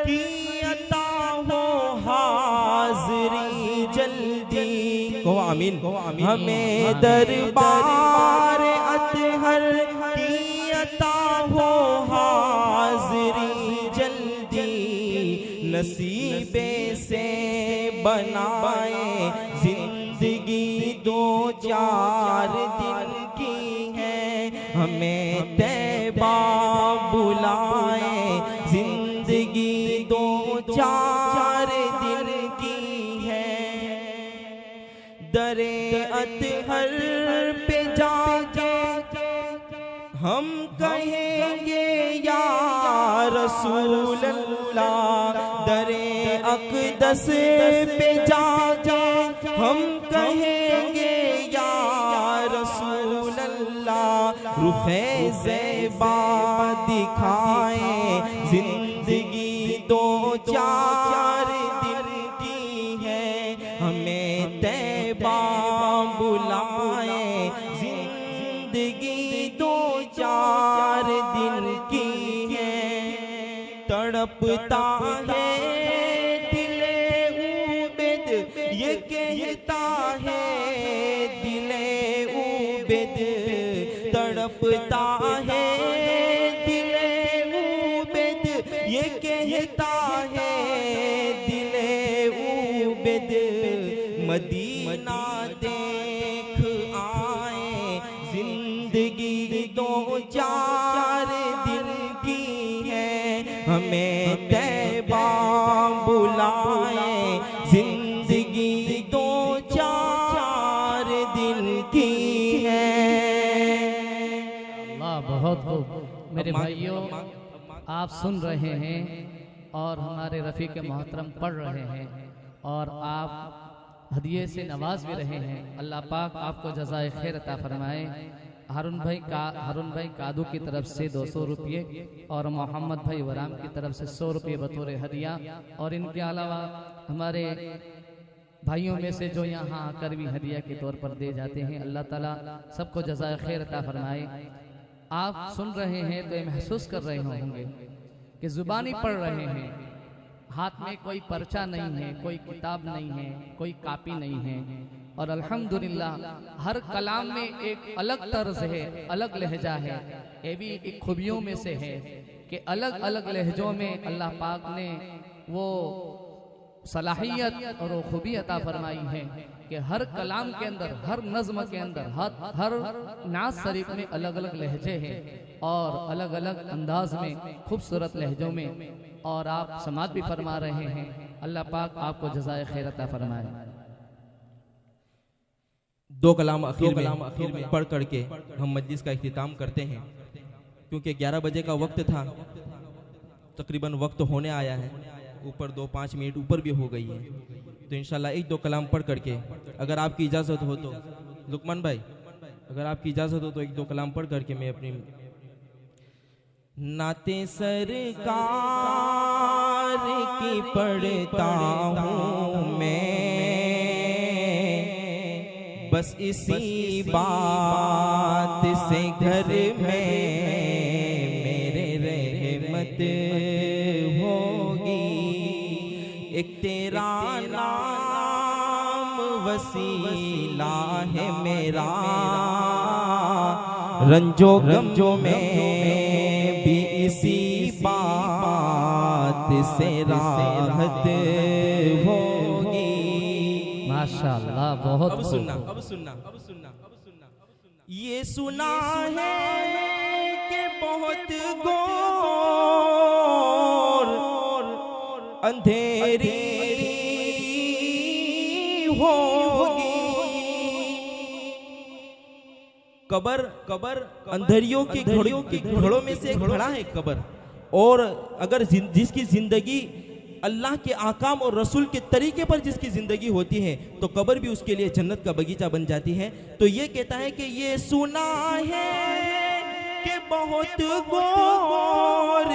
की अता हो हाज़िरी जल्दी, कहो आमीन। हमें दरबार अतहर की अता हो हाज़िरी जल्दी, नसीबे से बनाए, जिंदगी दो चार दिन की है। हमें तैबा बुलाए, जिंदगी दो चार दिन की है। दरे अतहर पे जाके हम कहेंगे या रसूल अल्लाह, दरे अक़दस पे जाके हम कहेंगे या रसूल अल्लाह, रुखे ज़ेबा दिखाए, जिंदगी दो चार दिन की है। हमें तैबा बुलाए, जिंदगी दो चार दिन की है। तड़पता है दिले उबेद ये कहता है दिले उबेद, तड़पता है दिले उबेद, ये कहता है दिले उबेद, मदीना देख आए, जिंदगी 2-4 दिन की है, हमें तैबा बुलाए, जिंदगी 2-4 दिन की है। अल्लाह बहुत खूब। मेरे भाइयों, आप सुन रहे हैं और हमारे रफ़ीक मोहतरम पढ़ रहे हैं और आप हदिये से नवाज भी रहे हैं। अल्लाह पाक आपको जज़ाए खैर अता फरमाए। हारून भाई कादू की तरफ से 200 रुपये और मोहम्मद भाई वराम की तरफ से 100 रुपये बतौर हदिया, और इनके अलावा हमारे भाइयों में से जो यहाँ आकर भी हदिया के तौर पर दे जाते हैं, अल्लाह ताला सबको जज़ाए खैर अता फरमाए। आप सुन रहे हैं तो ये महसूस कर रहे होंगे कि जुबानी पढ़ रहे हैं, हाथ में कोई पर्चा नहीं है, कोई किताब नहीं है, कोई कापी नहीं है, और अल्हम्दुलिल्लाह हर कलाम में एक अलग तर्ज है, अलग लहजा है। ये भी एक खूबियों में से है कि अलग अलग लहजों में अल्लाह पाक ने वो सलाहियत और वो खूबी अता फरमाई है कि हर कलाम के अंदर, हर नज़्म के अंदर, हर नाज शरीफ में अलग अलग लहजे हैं और अलग अलग अंदाज में, खूबसूरत लहजों में, और आप समात भी फरमा रहे हैं। अल्लाह पाक आपको जज़ाए खैर अता फरमाए। 2 कलाम आखिर में पढ़ करके हम मजलिस का इख्तिताम करते हैं, क्योंकि 11 बजे का वक्त था, तकरीबन वक्त होने आया है, ऊपर 2-5 मिनट ऊपर भी हो गई है। तो इंशाल्लाह 1-2 कलाम पढ़ करके, अगर आपकी इजाज़त हो तो लुकमान भाई, अगर आपकी इजाज़त हो तो 1-2 कलाम पढ़ करके मैं अपनी नाते सरकार की पढ़ता हूँ मैं, बस इसी बात से घर में मेरे रहमत होगी। एक तेरा नाम वसीला है मेरा, रंजो गमजो में भी इसी बात से राहत होगी। माशाअल्लाह, बहुत अब सुनना। ये सुना है कि बहुत घोर अंधेरी होगी, कबर अंधेरियों की घड़ों में से एक घड़ा है कबर, और अगर जिसकी जिंदगी अल्लाह के आकाम और रसूल के तरीके पर जिसकी जिंदगी होती है तो कब्र भी उसके लिए जन्नत का बगीचा बन जाती है। तो ये कहता है कि ये सुना है कि बहुत घोर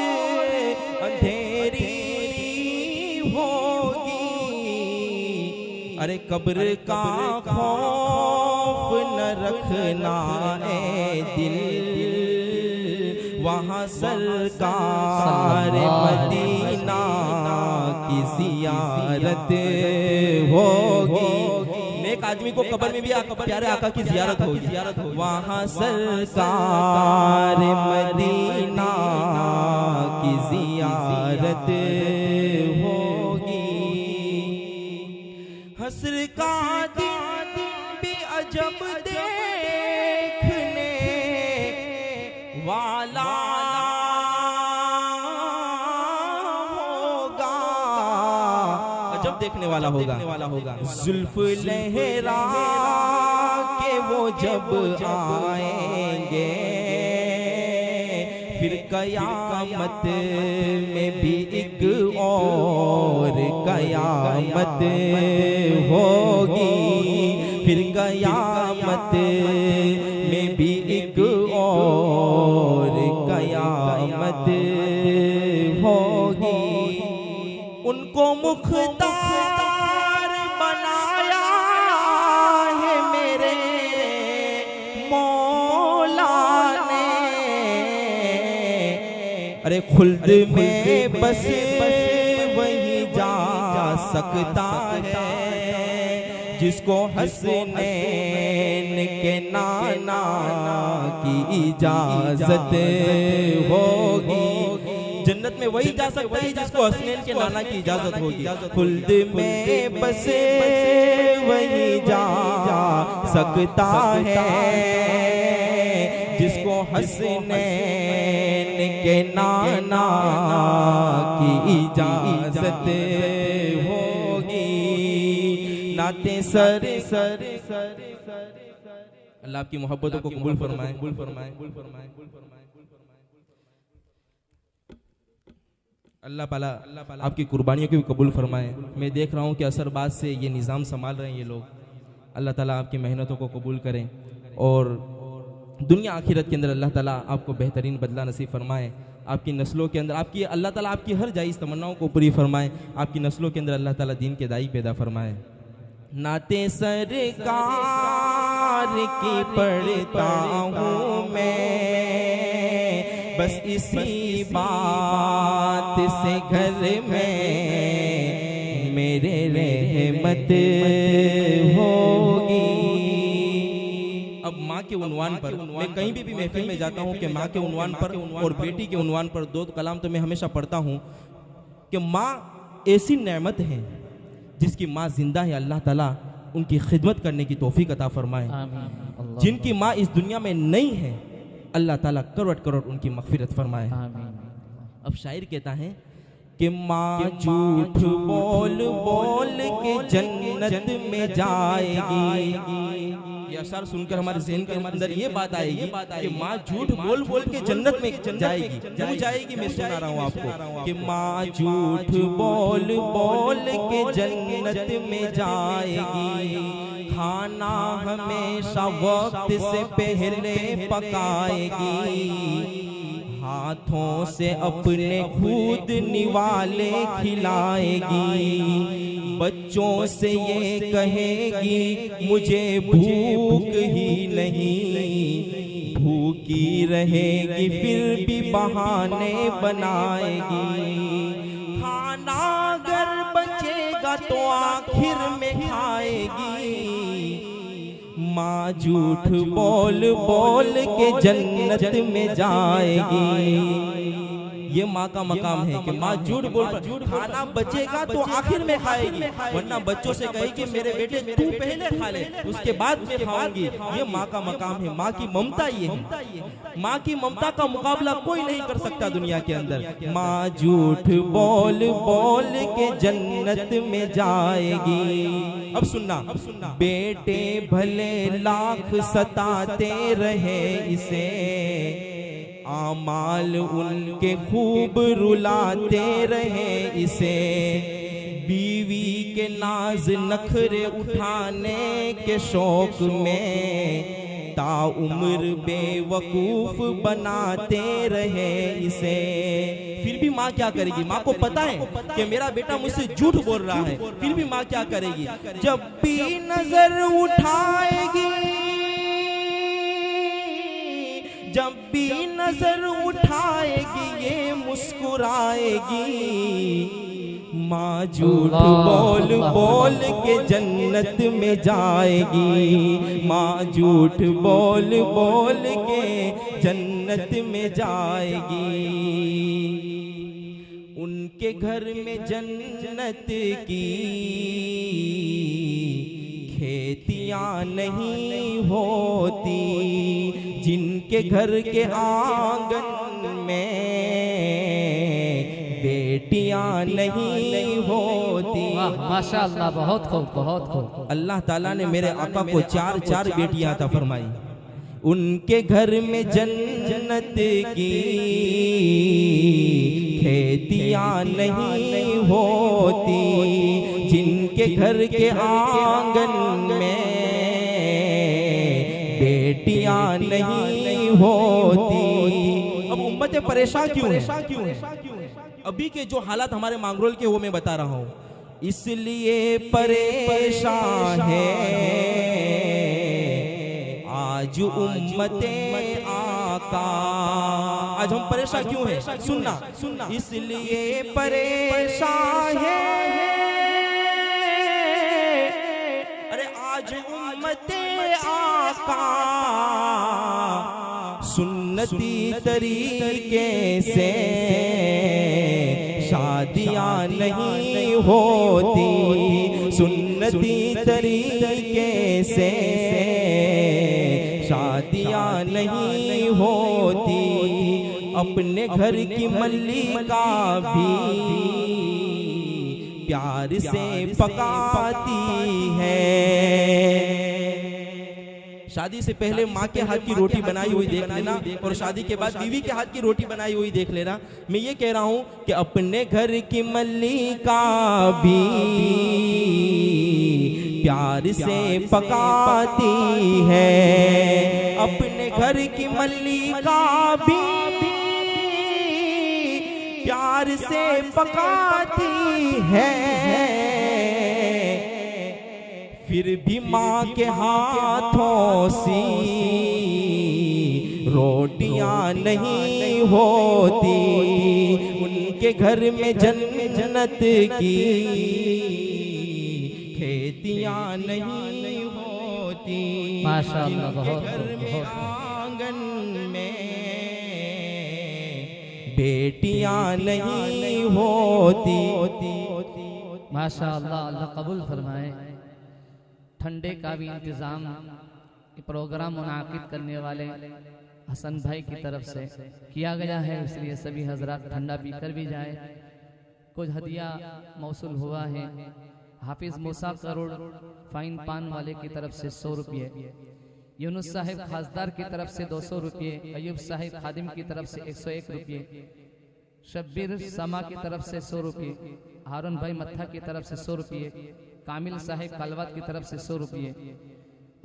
अंधेरी होगी, अरे कब्र का खौफ न रखना ए दिल, वहाँ सरकार मदीना की जियारत होगी। नेक आदमी को कब्र में भी प्यारे आका की जियारत होगी। वहाँ सरकार मदीना की जियारत होगी। हस्र का दिन भी अजब देखने वाला होगा, अजब देखने वाला होगा। जुल्फ लहरा के वो जब आएंगे, फिर कयामत में भी एक और कयामत होगी, फिर कयामत में भी एक और कयामत होगी। उनको मुख्तार बनाया है मेरे मौला ने, अरे खुल्द में बस वही जा सकता है, जिसको हसनैन के नाना की इजाजत होगी। जन्नत में वही जा सकता है जिसको हसनैन के नाना की इजाजत होगी। खुल्द में बसे वही जा सकता है जिसको हसनैन के नाना की इजाजत होगी। नाते सर अल्लाह आपकी मोहब्बतों को कबूल फरमाए। अल्लाह पाला आपकी कुर्बानियों को भी कबूल फरमाए। मैं देख रहा हूँ कि असरबाज से ये निज़ाम संभाल रहे हैं ये लोग। अल्लाह ताला आपकी मेहनतों को कबूल करें और दुनिया आखिरत के अंदर अल्लाह ताला आपको बेहतरीन बदला नसीब फरमाए। आपकी नस्लों के अंदर आपकी अल्लाह ताला आपकी हर जायज़ तमन्नाओं को पूरी फरमाए। आपकी नस्लों के अंदर अल्लाह ताला दीन के दाई पैदा फरमाए। नाते सरकार की पढ़ता हूँ मैं, बस इसी बात से घर में मेरे रहमत होगी। अब माँ के उन्वान पर मैं कहीं भी महफिल में जाता हूँ कि माँ के उन्वान पर और बेटी के उन्वान पर दो कलाम तो मैं हमेशा पढ़ता हूँ कि माँ ऐसी नेमत है जिसकी माँ जिंदा है। अल्लाह ताला उनकी खिदमत करने की तौफीक अता फरमाए। जिनकी माँ इस दुनिया में नहीं है अल्लाह ताला करोड़ करोड़ उनकी मगफिरत फरमाए। अब शायर कहता है कि माँ झूठ बोल बोल के जन्नत में जाएगी। ये अशर सुनकर हमारे ज़हन के अंदर ये बात आएगी कि माँ झूठ बोल बोल के जन्नत में जाएगी। क्यों जाएगी मैं सुना रहा हूँ आपको कि माँ झूठ बोल बोल के जन्नत में जाएगी। खाना हमेशा वक्त से पहले पकाएगी। हाथों से अपने खुद निवाले खिलाएगी। बच्चों से ये कहेगी मुझे भूख ही नहीं, भूखी रहेगी फिर भी बहाने बनाएगी। खाना अगर बचेगा तो आखिर में खाएगी। माँ झूठ बोल बोल के जन्नत में जाएगी। ये माँ का मकाम है कि माँ झूठ बोल खाना बचेगा तो आखिर में खाएगी, वरना बच्चों से कहेगी मेरे बेटे तू पहले खा ले उसके बाद मैं खाऊंगी। ये माँ का मकाम है, माँ की ममता ये है। माँ की ममता का मुकाबला कोई नहीं कर सकता दुनिया के अंदर। माँ झूठ बोल बोल के जन्नत में जाएगी। अब सुनना, बेटे भले लाख सताते रहे इसे, आमाल उनके खूब रुलाते रहे इसे। बीवी के नाज नखरे उठाने के शौक में ताउम्र बेवकूफ बनाते रहे इसे। फिर भी माँ क्या करेगी? माँ को पता है कि मेरा बेटा मुझसे झूठ बोल रहा है, फिर भी माँ क्या करेगी? जब भी नजर उठाएगी, जब भी नजर उठाएगी ये मुस्कुराएगी। माँ झूठ बोल बोल के जन्नत में जाएगी। माँ झूठ बोल बोल के जन्नत में जाएगी। उनके घर में जन्नत की खेतियाँ नहीं होती, जिनके घर के आंगन में बेटियां नहीं होती। माशाअल्लाह, बहुत खूब, बहुत खूब। अल्लाह ताला ने मेरे आका को चार चार बेटियां अता फरमाई। उनके घर में जन्नत की खेतियां नहीं होती, जिनके घर के आंगन में बेटियां नहीं होती। अब उम्मतें परेशान क्यों है? अभी के जो हालात हमारे मांगरोल के वो मैं बता रहा हूँ, इसलिए परेशान है आज उम्मते आका। आज हम परेशान क्यों हैं? सुनना, इसलिए परेशान है। अरे आज उम्मते आका सुन्नती तरीके से शादियां नहीं होती, सुन्नती तरीके से शादियां नहीं होती। अपने घर की मल्लिका भी प्यार से पकाती है। शादी से पहले माँ के हाथ की रोटी बनाई हुई देख लेना और शादी के बाद बीवी के हाथ की रोटी बनाई हुई देख लेना। मैं ये कह रहा हूं कि अपने घर की मल्लिका भी प्यार से पकाती है, अपने घर की मल्लिका भी प्यार से पकाती है। फिर भी माँ के हाथों सी रोटियां नहीं होती, उनके घर में जन्नत की खेतियां नहीं होती। माशाअल्लाह, बहुत घर में बहुत आंगन में बेटियां नहीं होती। माशाअल्लाह, अल्लाह कबूल फरमाए। ठंडे का भी इंतज़ाम प्रोग्राम मुनाकिद करने वाले हसन भाई की तरफ से किया गया है, इसलिए सभी हजरात ठंडा पीकर भी जाए। कुछ हदिया मौसूल हुआ है। हाफिज मूसा करोड़ फाइन पान वाले की तरफ से 100 रुपये, यूनुस साहिब खासदार की तरफ से 200 रुपये, अयूब साहिब खादिम की तरफ से 101 रुपये, शब्बीर समा की तरफ से 100 रुपये, हारून भाई मत्था की तरफ से 100 रुपये, कामिल साहिब कालवात की तरफ से 100 रुपये,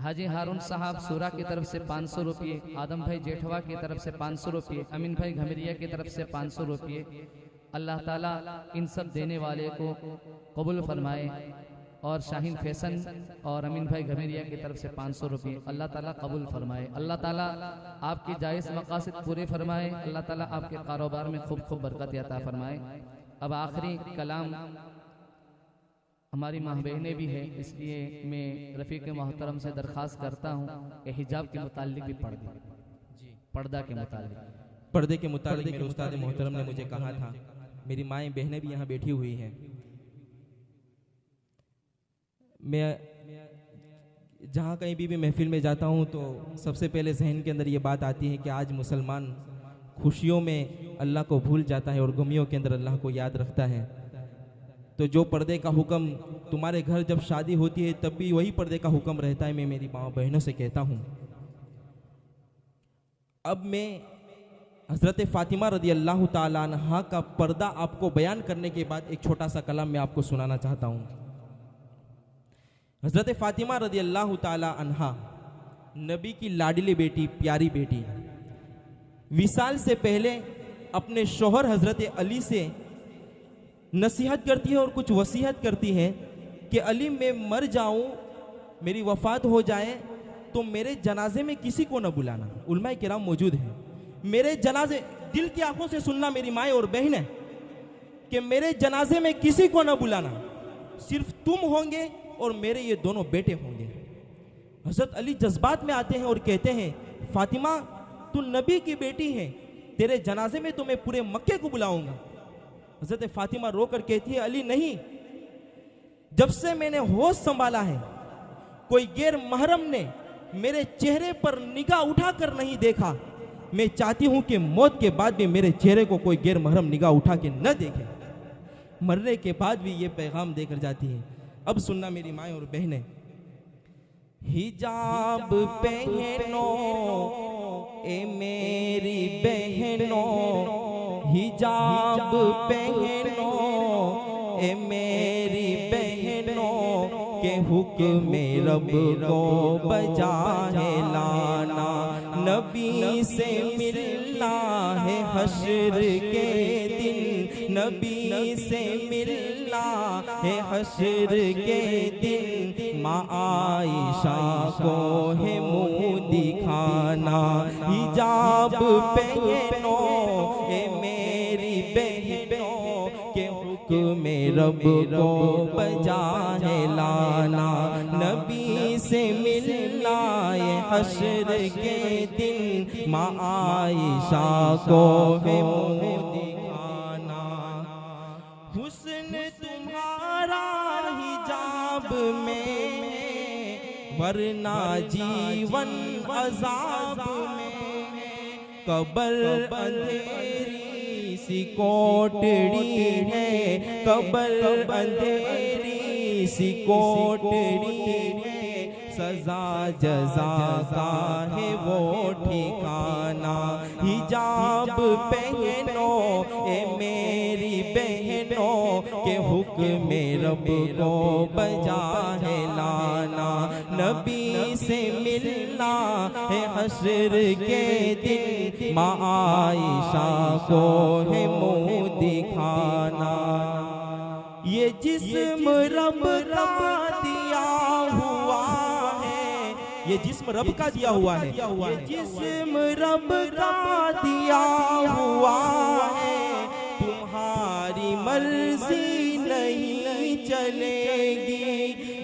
हाजी हारून साहब सूरा की तरफ से 500 रुपये, आदम भाई जेठवा की तरफ से 500 रुपये, अमीन भाई घमेरिया की तरफ से 500 रुपये। अल्लाह ताला इन सब देने वाले को कबूल फरमाए। और शाहीन फैसन और अमीन भाई घमेरिया की तरफ से 500 रुपये अल्लाह ताला कबूल फरमाए। अल्लाह ताला आपकी जायज़ मकासद पूरे फरमाए। अल्लाह ताला आपके कारोबार में खूब खूब बरकत अता फरमाए। अब आखिरी कलाम हमारी माँ बहनें भी है, इसलिए मैं रफ़ीक मोहतरम से दरख्वास्त करता हूँ कि हिजाब के मुतालिक भी पढ़ दें, पर्दा के मुतालिक। पर्दे के मुतालिक मेरे उस्ताद मोहतरम ने मुझे कहा था, मेरी माएँ बहनें भी यहाँ बैठी हुई हैं। मैं जहाँ कहीं भी महफिल में जाता हूँ तो सबसे पहले जहन के अंदर ये बात आती है कि आज मुसलमान खुशियों में अल्लाह को भूल जाता है और गमियों के अंदर अल्लाह को याद रखता है। तो जो पर्दे का हुक्म तुम्हारे घर जब शादी होती है तब भी वही पर्दे का हुक्म रहता है। मैं मेरी माँ बहनों से कहता हूँ। अब मैं हज़रत फ़ातिमा रदी अल्लाह ताला अन्हा का पर्दा आपको बयान करने के बाद एक छोटा सा कलाम मैं आपको सुनाना चाहता हूँ। हज़रत फ़ातिमा रदी अल्लाह ताला अन्हा नबी की लाडली बेटी, प्यारी बेटी, विसाल से पहले अपने शौहर हज़रत अली से नसीहत करती है और कुछ वसीयत करती है कि अली मैं मर जाऊं, मेरी वफ़ात हो जाए तो मेरे जनाजे में किसी को न बुलाना। उलमाए किराम मौजूद हैं। मेरे जनाजे, दिल की आंखों से सुनना मेरी माएँ और बहनें, कि मेरे जनाजे में किसी को न बुलाना, सिर्फ तुम होंगे और मेरे ये दोनों बेटे होंगे। हज़रत अली जज्बात में आते हैं और कहते हैं, फ़ातिमा तू नबी की बेटी है, तेरे जनाजे में तो मैं पूरे मक्के को बुलाऊंगा। हज़रत फ़ातिमा रोकर कहती है, अली नहीं, जब से मैंने होश संभाला है कोई गैर महरम ने मेरे चेहरे पर निगाह उठाकर नहीं देखा। मैं चाहती हूं कि मौत के बाद भी मेरे चेहरे को कोई गैर महरम निगाह उठा के न देखे। मरने के बाद भी ये पैगाम देकर जाती है। अब सुनना मेरी माएँ और बहनें, हिजाब पहनो ए मेरी बहनों, हिजाब पहनो ए मेरी बहनों, के हुक्म रब को बजा है लाना, नबी से मिलना है हश्र के दिन, नबी से मिलना है हश्र के दिन, माँ आयशा को है मुँह दिखाना, हिजाब पहनो ए मेरी बहनों, के हुक्म रब को बजा है लाना, नबी से मिलना ये हश्र के दिन, माँ आयशा को है मुँह दिखाना। हुस्न तुम्हारा हिजाब में वरना जीवन अजाब में, कब्र अंधेरी सी कोटड़ी है, कब्र अंधेरी सी कोटड़ी है, सजा जजा का है वो ठिकाना। हिजाब पहनो ए मेरी बहनों के हुक्म रब को बजा है लाना। नबी से मिलना है हश्र के दिन, माँ आयशा को है मुँह दिखाना। ये जिस्म रब का दिया हुआ है, ये जिस्म रब का दिया हुआ है, ये जिस्म रब का दिया हुआ है। तुम्हारी मर्जी नहीं चलेगी,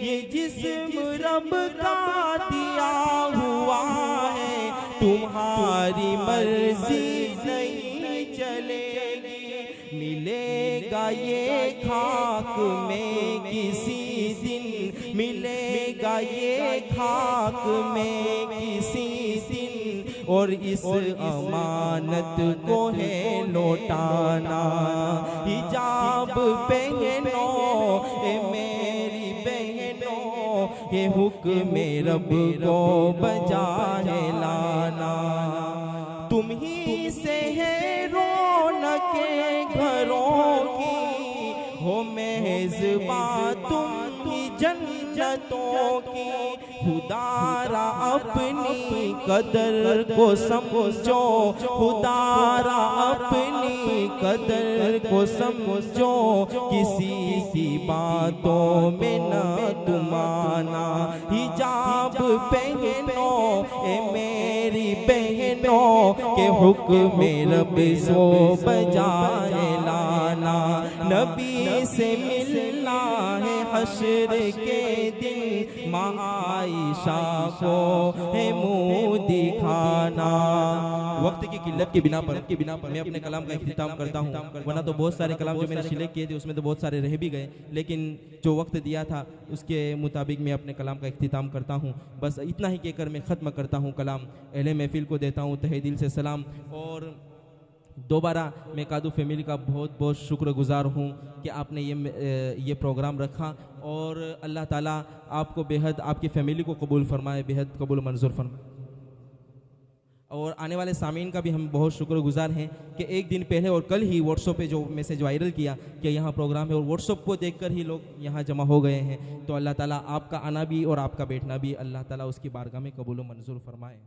ये जिस्म रब का दिया हुआ है। तुम्हारी मर्जी नहीं चलेगी, मिलेगा ये खाक में किसी दिन, मिलेगा ये खाक में किसी दिन। और इस अमानत को है लौटाना। हिजाब पहनो ए मेरी बहनों, ये हुक्म रब को बजा है लाना। तुम ही से है रौनके घरों की, हो मेज़बां तुम ही जन्नतों की। खुदारा अपनी कदर को समझो, खुदारा अपनी कदर को समझो, किसी की बातों में न तुम आना। हिजाब पहनो ए मेरी बहनों के हुक्म रब को बजाए लाना। नबी से मिलना है हश्र के दिन, माँ आयशा को है मुँह दिखाना। वक्त की किल्लत के बिना पर मैं अपने कलाम का इख्तिताम करता हूँ, वरना तो बहुत सारे कलाम जो मैंने सिलेक्ट किए थे उसमें तो बहुत सारे रह भी गए, लेकिन जो वक्त दिया था उसके मुताबिक मैं अपने कलाम का इख्तिताम करता हूँ। बस इतना ही कहकर मैं ख़त्म करता हूँ कलाम। अहले महफिल को देता हूँ तहे दिल से सलाम, और दोबारा मैं कादू फैमिली का बहुत बहुत शुक्रगुजार हूँ कि आपने ये प्रोग्राम रखा, और अल्लाह ताला आपको बेहद, आपकी फैमिली को कबूल फरमाए, बेहद कबूल मंजूर फरमाए। और आने वाले सामीन का भी हम बहुत शुक्रगुजार हैं कि एक दिन पहले और कल ही व्हाट्सएप पे जो मैसेज वायरल किया कि यहाँ प्रोग्राम है, और व्हाट्सएप को देखकर ही लोग यहाँ जमा हो गए हैं। तो अल्लाह ताला आपका आना भी और आपका बैठना भी अल्लाह ताला उसकी बारगाह में कबूल मंजूर फरमाए।